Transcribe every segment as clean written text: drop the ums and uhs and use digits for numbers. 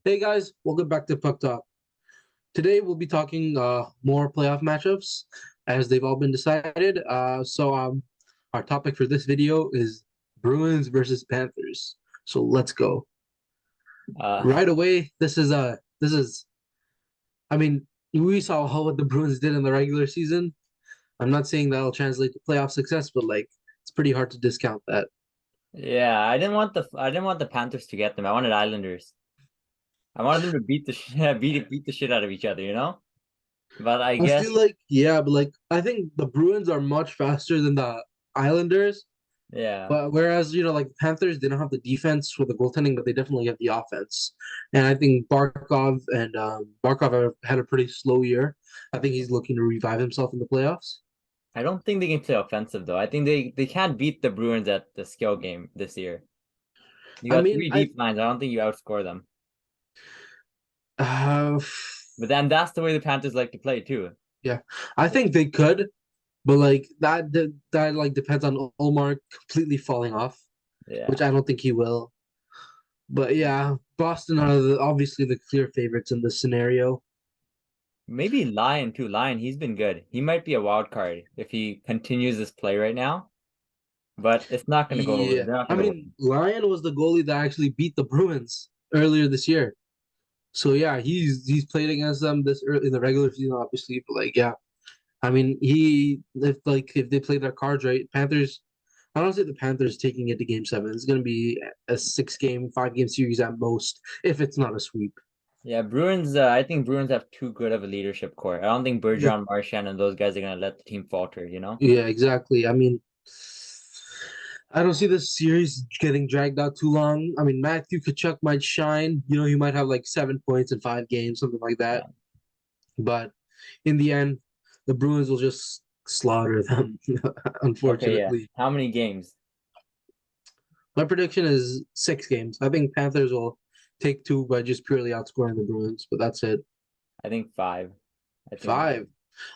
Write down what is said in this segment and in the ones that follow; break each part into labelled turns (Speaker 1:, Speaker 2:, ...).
Speaker 1: Hey guys, welcome back to Puck Talk. Today we'll be talking more playoff matchups as they've all been decided. Our topic for this video is Bruins versus Panthers. So let's go.
Speaker 2: Uh,
Speaker 1: Right away, this is I mean, we saw how what the Bruins did in the regular season. I'm not saying that'll translate to playoff success, but like it's pretty hard to discount that.
Speaker 2: yeah, I didn't want the Panthers to get them. I wanted Islanders. I wanted them to beat the beat the shit out of each other, you know? But I
Speaker 1: I
Speaker 2: guess
Speaker 1: feel like yeah, but like I think the Bruins are much faster than the Islanders.
Speaker 2: yeah.
Speaker 1: But whereas, like the Panthers, they don't have the defense for the goaltending, but they definitely have the offense. And I think Barkov had a pretty slow year. I think he's looking to revive himself in the playoffs.
Speaker 2: I don't think they can play offensive though. I think they can't beat the Bruins at the skill game this year. You
Speaker 1: I
Speaker 2: got
Speaker 1: mean,
Speaker 2: three deep lines. I don't think you outscore them.
Speaker 1: uh,
Speaker 2: But then that's the way the Panthers like to play too.
Speaker 1: yeah, I think they could, but like that like depends on Omar completely falling off, which
Speaker 2: Yeah.
Speaker 1: I don't think he will. But yeah, Boston are obviously the clear favorites in this scenario.
Speaker 2: Maybe Lion too. Lion, he's been good. He might be a wild card if he continues this play right now, but it's not gonna go.
Speaker 1: Yeah,
Speaker 2: They're not
Speaker 1: I
Speaker 2: gonna
Speaker 1: mean,
Speaker 2: win.
Speaker 1: Lyon was the goalie that actually beat the Bruins earlier this year. So yeah, he's played against them this early in the regular season, obviously. But like, yeah, I mean, he if they play their cards right, Panthers. I don't see the Panthers taking it to Game 7. It's going to be a 6-game, 5-game series at most, if it's not a sweep.
Speaker 2: Yeah, Bruins. I think Bruins have too good of a leadership core. I don't think
Speaker 1: Yeah,
Speaker 2: Bergeron, Marchand, and those guys are gonna let the team falter. You know.
Speaker 1: yeah, exactly. I mean, I don't see this series getting dragged out too long. I mean, Matthew Kachuk might shine. He might have like 7 points in 5 games, something like that.
Speaker 2: Yeah.
Speaker 1: But in the end, the Bruins will just slaughter them,
Speaker 2: Okay. Yeah.
Speaker 1: unfortunately.
Speaker 2: How many games?
Speaker 1: My prediction is 6 games. I think Panthers will take two by just purely outscoring the Bruins, but that's it.
Speaker 2: I think five. I think.
Speaker 1: 5.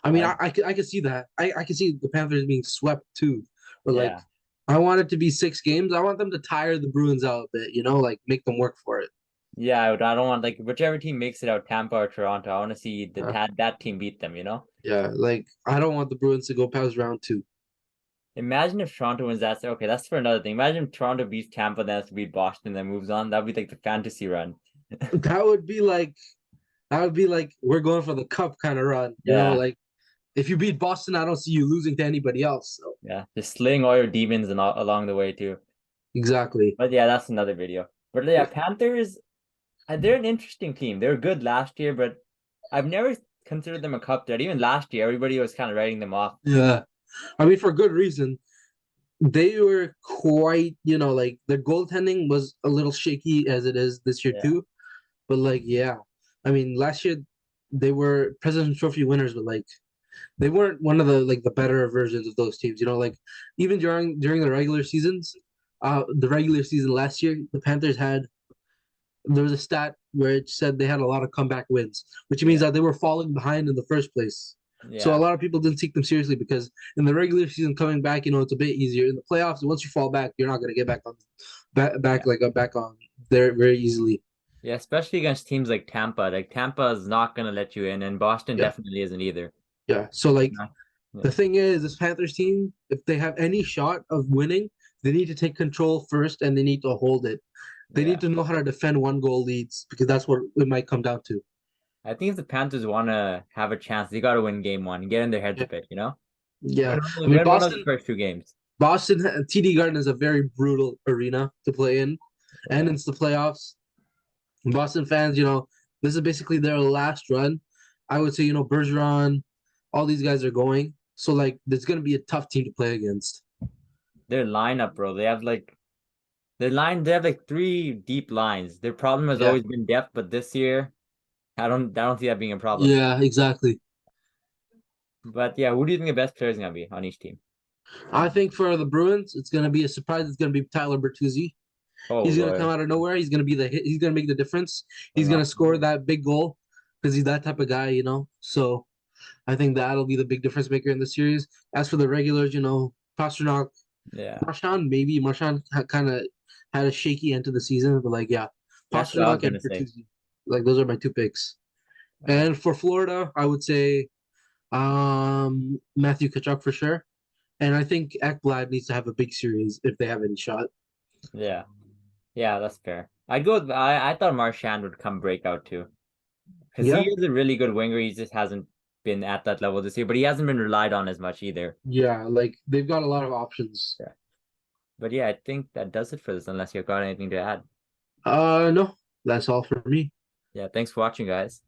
Speaker 1: I mean,
Speaker 2: I.
Speaker 1: I could see that. I could see the Panthers being swept too. But like,
Speaker 2: Yeah.
Speaker 1: I want it to be 6 games. I want them to tire the Bruins out a bit, like make them work for it.
Speaker 2: Yeah. I don't want like whichever team makes it out, Tampa or Toronto. I want to see
Speaker 1: Uh,
Speaker 2: that team beat them. You know.
Speaker 1: yeah, like I don't want the Bruins to go past round two.
Speaker 2: Imagine if Toronto wins that. Okay, that's for another thing. Imagine if Toronto beats Tampa, then has to beat Boston, then moves on. That'd be like the fantasy run.
Speaker 1: That would be like we're going for the cup kind of run.
Speaker 2: Yeah.
Speaker 1: Like if you beat Boston, I don't see you losing to anybody else. So
Speaker 2: Yeah. Just slaying all your demons and along the way too.
Speaker 1: exactly.
Speaker 2: But yeah, that's another video. But yeah, Panthers, they're an interesting team. They were good last year, but I've never considered them a cup threat. Even last year, everybody was kind of writing them off.
Speaker 1: Yeah. I mean, for good reason. They were quite, like their goaltending was a little shaky as it is this year
Speaker 2: Yeah.
Speaker 1: too. But like, yeah, I mean, last year they were President's Trophy winners, but like they weren't one of the better versions of those teams. Like even during the regular season last year, the Panthers had there was a stat where it said they had a lot of comeback wins, which means
Speaker 2: Yeah.
Speaker 1: that they were falling behind in the first place. So a
Speaker 2: Yeah.
Speaker 1: lot of people didn't take them seriously because in the regular season, coming back, it's a bit easier. In the playoffs, once you fall back, you're not going to get back
Speaker 2: Yeah.
Speaker 1: like back on there very easily.
Speaker 2: Yeah. Especially against teams like Tampa. Like Tampa is not gonna let you in, and Boston
Speaker 1: Yeah,
Speaker 2: definitely isn't either.
Speaker 1: yeah. So like
Speaker 2: Yeah.
Speaker 1: the
Speaker 2: Yeah.
Speaker 1: thing is, this Panthers team, if they have any shot of winning, they need to take control first and they need to hold it. They need
Speaker 2: Yeah.
Speaker 1: to know how to defend 1 goal leads because that's what it might come down to.
Speaker 2: I think if the Panthers want to have a chance, they got to win game one, get in their heads a
Speaker 1: Yeah,
Speaker 2: bit, you know?
Speaker 1: yeah. I mean,
Speaker 2: Win one of the first two games.
Speaker 1: TD Garden is a very brutal arena to play in, and
Speaker 2: Yeah.
Speaker 1: it's the playoffs. Boston fans, this is basically their last run. I would say, Bergeron, all these guys are going. So like, there's gonna be a tough team to play against.
Speaker 2: Their lineup, bro. They have like three deep lines. Their problem has
Speaker 1: Yeah,
Speaker 2: always been depth, but this year I don't see that being a problem.
Speaker 1: yeah, exactly.
Speaker 2: But yeah, who do you think the best player is gonna be on each team?
Speaker 1: I think for the Bruins, it's gonna be a surprise. It's gonna be Tyler Bertuzzi.
Speaker 2: Oh
Speaker 1: He's gonna come
Speaker 2: Lord.
Speaker 1: out of nowhere. He's gonna be the hit. He's gonna make the difference.
Speaker 2: Oh,
Speaker 1: He's gonna
Speaker 2: no.
Speaker 1: score that big goal because he's that type of guy. So I think that'll be the big difference maker in the series. As for the regulars, Pasternak,
Speaker 2: Yeah.
Speaker 1: Marchand kind of had a shaky end to the season, but like yeah,
Speaker 2: That's what I was
Speaker 1: Pasternak and
Speaker 2: gonna say.
Speaker 1: Bertuzzi. Like those are my two picks.
Speaker 2: Uh,
Speaker 1: And for Florida, I would say Matthew Kachuk for sure. And I think Ekblad needs to have a big series if they have any shot.
Speaker 2: yeah, yeah, that's fair. I'd go with, I thought Marchand would come breakout too. Because he
Speaker 1: Yeah,
Speaker 2: is a really good winger. He just hasn't been at that level this year, but he hasn't been relied on as much either.
Speaker 1: yeah, like they've got a lot of options.
Speaker 2: Yeah. But yeah, I think that does it for this, unless you've got anything to add.
Speaker 1: No, that's all for me.
Speaker 2: Yeah, thanks for watching, guys.